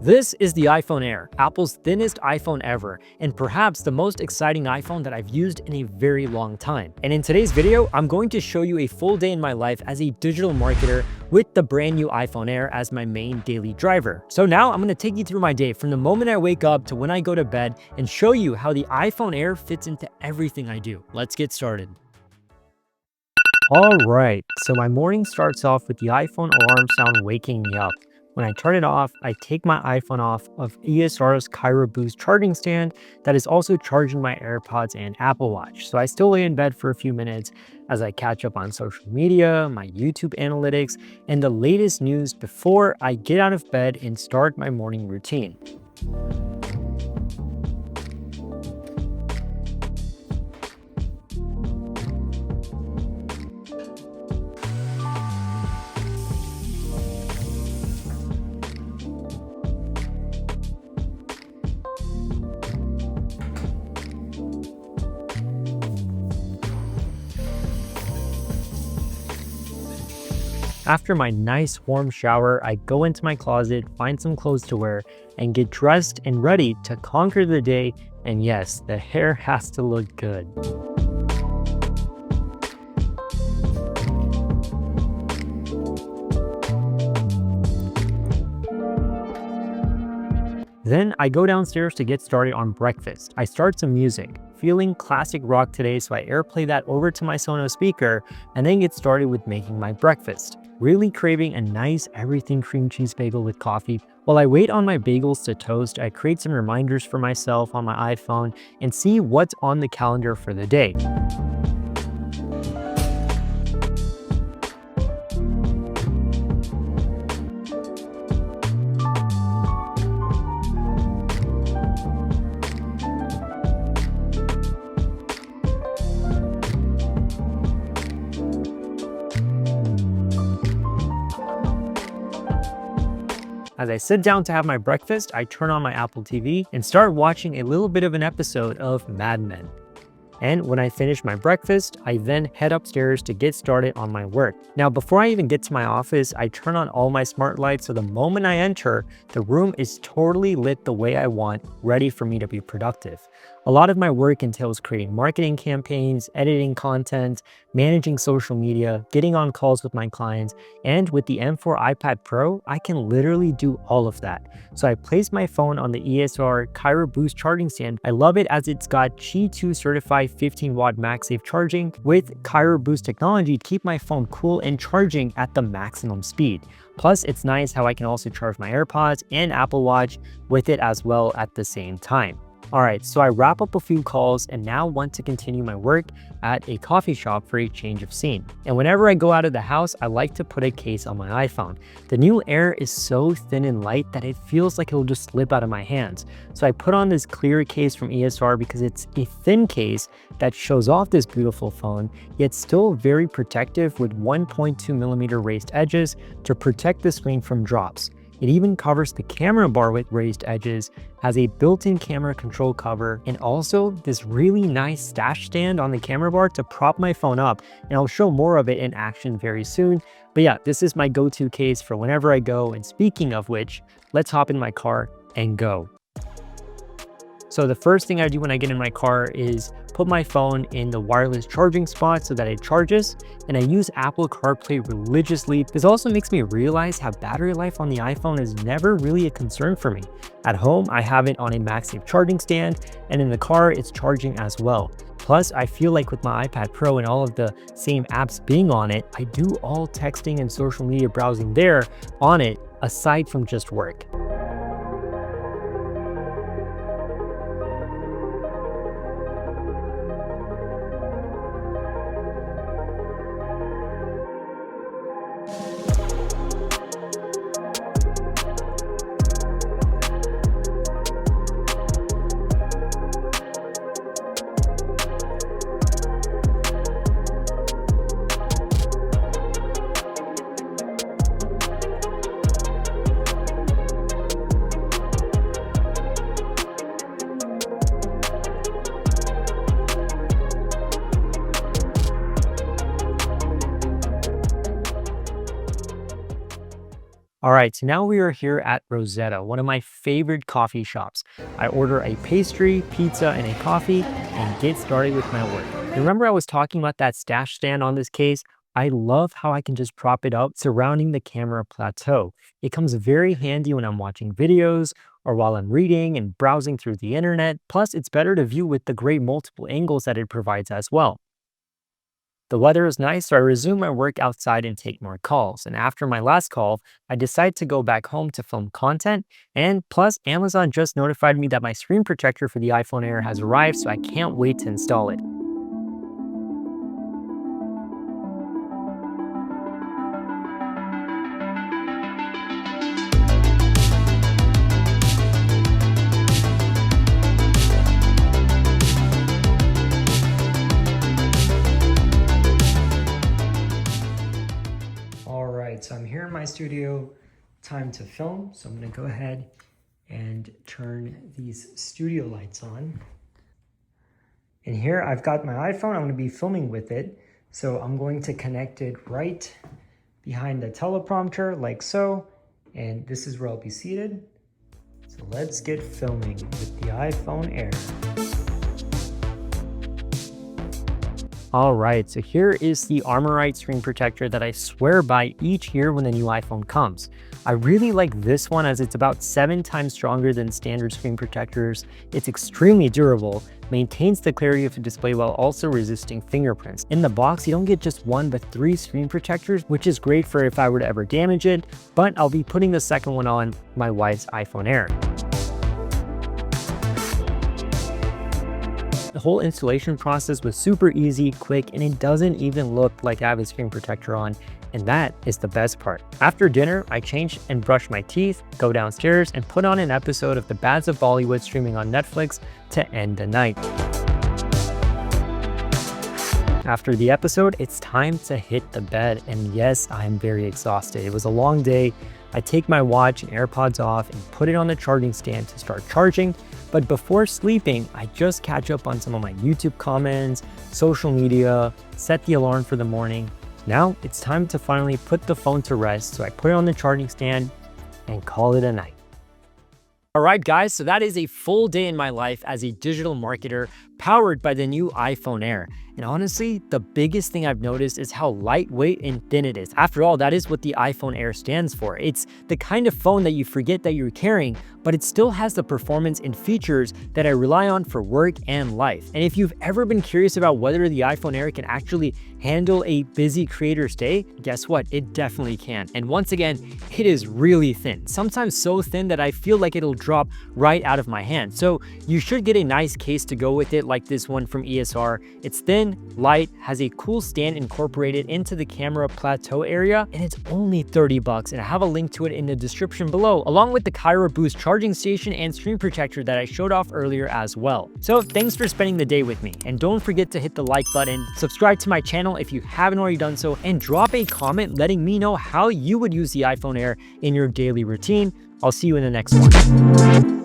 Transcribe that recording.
This is the iPhone Air, Apple's thinnest iPhone ever, and perhaps the most exciting iPhone that I've used in a very long time. And in today's video, I'm going to show you a full day in my life as a digital marketer with the brand new iPhone Air as my main daily driver. So now I'm going to take you through my day from the moment I wake up to when I go to bed and show you how the iPhone Air fits into everything I do. Let's get started. All right, so my morning starts off with the iPhone alarm sound waking me up. When I turn it off, I take my iPhone off of ESR's Kyro Boost charging stand that is also charging my AirPods and Apple Watch. So I still lay in bed for a few minutes as I catch up on social media, my YouTube analytics, and the latest news before I get out of bed and start my morning routine. After my nice warm shower, I go into my closet, find some clothes to wear, and get dressed and ready to conquer the day. And yes, the hair has to look good. Then I go downstairs to get started on breakfast. I start some music. Feeling classic rock today, so I AirPlay that over to my Sonos speaker and then get started with making my breakfast. Really craving a nice everything cream cheese bagel with coffee. While I wait on my bagels to toast, I create some reminders for myself on my iPhone and see what's on the calendar for the day. As I sit down to have my breakfast, I turn on my Apple TV and start watching a little bit of an episode of Mad Men. And when I finish my breakfast, I then head upstairs to get started on my work. Now, before I even get to my office, I turn on all my smart lights so the moment I enter, the room is totally lit the way I want, ready for me to be productive. A lot of my work entails creating marketing campaigns, editing content, managing social media, getting on calls with my clients, and with the M4 iPad Pro, I can literally do all of that. So I place my phone on the ESR Kyro Boost charging stand. I love it as it's got Qi2 certified 15-watt MagSafe charging with Kyro Boost technology to keep my phone cool and charging at the maximum speed. Plus, it's nice how I can also charge my AirPods and Apple Watch with it as well at the same time. All right, so I wrap up a few calls and now want to continue my work at a coffee shop for a change of scene. And whenever I go out of the house, I like to put a case on my iPhone. The new Air is so thin and light that it feels like it'll just slip out of my hands. So I put on this clear case from ESR because it's a thin case that shows off this beautiful phone, yet still very protective with 1.2mm raised edges to protect the screen from drops. It even covers the camera bar with raised edges, has a built-in camera control cover, and also this really nice stash stand on the camera bar to prop my phone up, and I'll show more of it in action very soon. But yeah, this is my go-to case for whenever I go, and speaking of which, let's hop in my car and go. So the first thing I do when I get in my car is put my phone in the wireless charging spot so that it charges, and I use Apple CarPlay religiously. This also makes me realize how battery life on the iPhone is never really a concern for me. At home, I have it on a MagSafe charging stand, and in the car, it's charging as well. Plus, I feel like with my iPad Pro and all of the same apps being on it, I do all texting and social media browsing there on it, aside from just work. All right, so now we are here at Rosetta, one of my favorite coffee shops. I order a pastry, pizza, and a coffee and get started with my work. Remember I was talking about that stash stand on this case? I love how I can just prop it up surrounding the camera plateau. It comes very handy when I'm watching videos or while I'm reading and browsing through the internet. Plus, it's better to view with the great multiple angles that it provides as well. The weather is nice, so I resume my work outside and take more calls. And after my last call, I decide to go back home to film content. And plus, Amazon just notified me that my screen protector for the iPhone Air has arrived, so I can't wait to install it. All right, so I'm here in my studio, time to film. So I'm gonna go ahead and turn these studio lights on. And here I've got my iPhone, I'm gonna be filming with it. So I'm going to connect it right behind the teleprompter like so. And this is where I'll be seated. So let's get filming with the iPhone Air. All right, so here is the Armorite screen protector that I swear by each year when the new iPhone comes. I really like this one as it's about 7 times stronger than standard screen protectors. It's extremely durable, maintains the clarity of the display while also resisting fingerprints. In the box, you don't get just 1 but 3 screen protectors, which is great for if I were to ever damage it, but I'll be putting the second one on my wife's iPhone Air. The whole installation process was super easy, quick, and it doesn't even look like I have a screen protector on, and that is the best part. After dinner, I change and brush my teeth, go downstairs, and put on an episode of The Bads of Bollywood streaming on Netflix to end the night. After the episode, it's time to hit the bed, and yes, I'm very exhausted. It was a long day. I take my watch and AirPods off and put it on the charging stand to start charging. But before sleeping, I just catch up on some of my YouTube comments, social media, set the alarm for the morning. Now it's time to finally put the phone to rest, so I put it on the charging stand and call it a night. All right, guys, so that is a full day in my life as a digital marketer powered by the new iPhone Air. And honestly, the biggest thing I've noticed is how lightweight and thin it is. After all, that is what the iPhone Air stands for. It's the kind of phone that you forget that you're carrying, but it still has the performance and features that I rely on for work and life. And if you've ever been curious about whether the iPhone Air can actually handle a busy creator's day, guess what? It definitely can. And once again, it is really thin, sometimes so thin that I feel like it'll drop right out of my hand. So you should get a nice case to go with it, like this one from ESR. It's thin, light, has a cool stand incorporated into the camera plateau area, and it's only $30, and I have a link to it in the description below, along with the Cairo Boost charging station and screen protector that I showed off earlier as well. So thanks for spending the day with me, and don't forget to hit the like button, subscribe to my channel if you haven't already done so, and drop a comment letting me know how you would use the iPhone Air in your daily routine. I'll see you in the next one.